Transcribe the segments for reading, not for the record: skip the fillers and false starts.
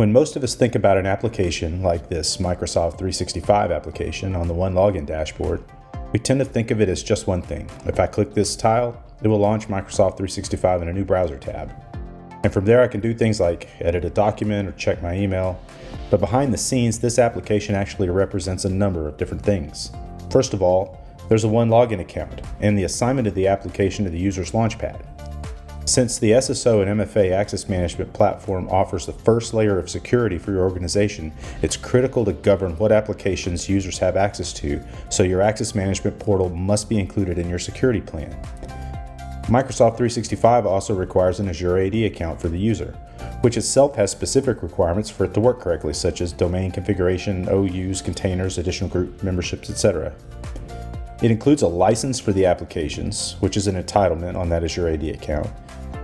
When most of us think about an application like this Microsoft 365 application on the OneLogin dashboard, we tend to think of it as just one thing. If I click this tile, it will launch Microsoft 365 in a new browser tab. And from there I can do things like edit a document or check my email. But behind the scenes, this application actually represents a number of different things. First of all, there's a OneLogin account and the assignment of the application to the user's Launchpad. Since the SSO and MFA Access Management platform offers the first layer of security for your organization, it's critical to govern what applications users have access to, so your access management portal must be included in your security plan. Microsoft 365 also requires an Azure AD account for the user, which itself has specific requirements for it to work correctly, such as domain configuration, OUs, containers, additional group memberships, etc. It includes a license for the applications, which is an entitlement on that Azure AD account,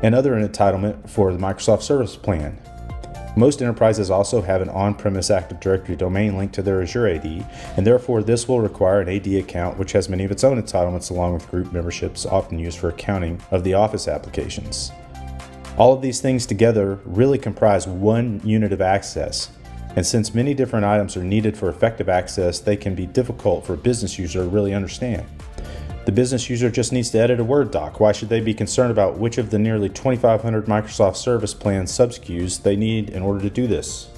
and other entitlement for the Microsoft Service Plan. Most enterprises also have an on-premise Active Directory domain linked to their Azure AD, and therefore this will require an AD account which has many of its own entitlements along with group memberships often used for accounting of the Office applications. All of these things together really comprise one unit of access, and since many different items are needed for effective access, they can be difficult for a business user to really understand. The business user just needs to edit a Word doc. Why should they be concerned about which of the nearly 2,500 Microsoft Service Plan sub-SKUs they need in order to do this?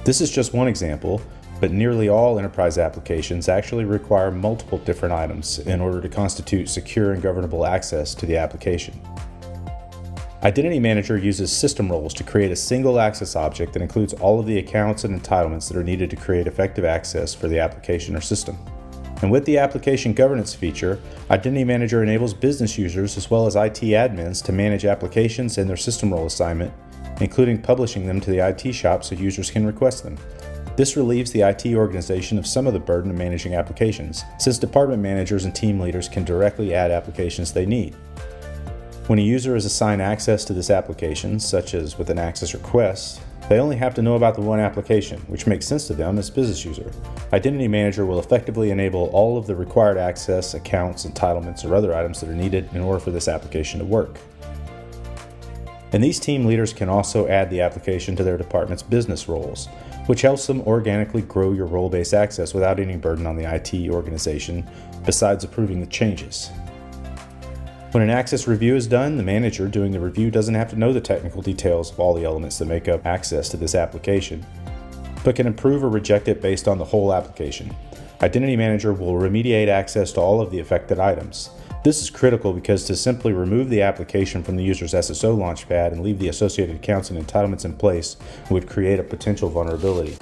This is just one example, but nearly all enterprise applications actually require multiple different items in order to constitute secure and governable access to the application. Identity Manager uses system roles to create a single access object that includes all of the accounts and entitlements that are needed to create effective access for the application or system. And with the application governance feature, Identity Manager enables business users as well as IT admins to manage applications and their system role assignment, including publishing them to the IT shop so users can request them. This relieves the IT organization of some of the burden of managing applications, since department managers and team leaders can directly add applications they need. When a user is assigned access to this application, such as with an access request, they only have to know about the one application, which makes sense to them as a business user. Identity Manager will effectively enable all of the required access, accounts, entitlements, or other items that are needed in order for this application to work. And these team leaders can also add the application to their department's business roles, which helps them organically grow your role-based access without any burden on the IT organization, besides approving the changes. When an access review is done, the manager doing the review doesn't have to know the technical details of all the elements that make up access to this application, but can approve or reject it based on the whole application. Identity Manager will remediate access to all of the affected items. This is critical because to simply remove the application from the user's SSO Launchpad and leave the associated accounts and entitlements in place would create a potential vulnerability.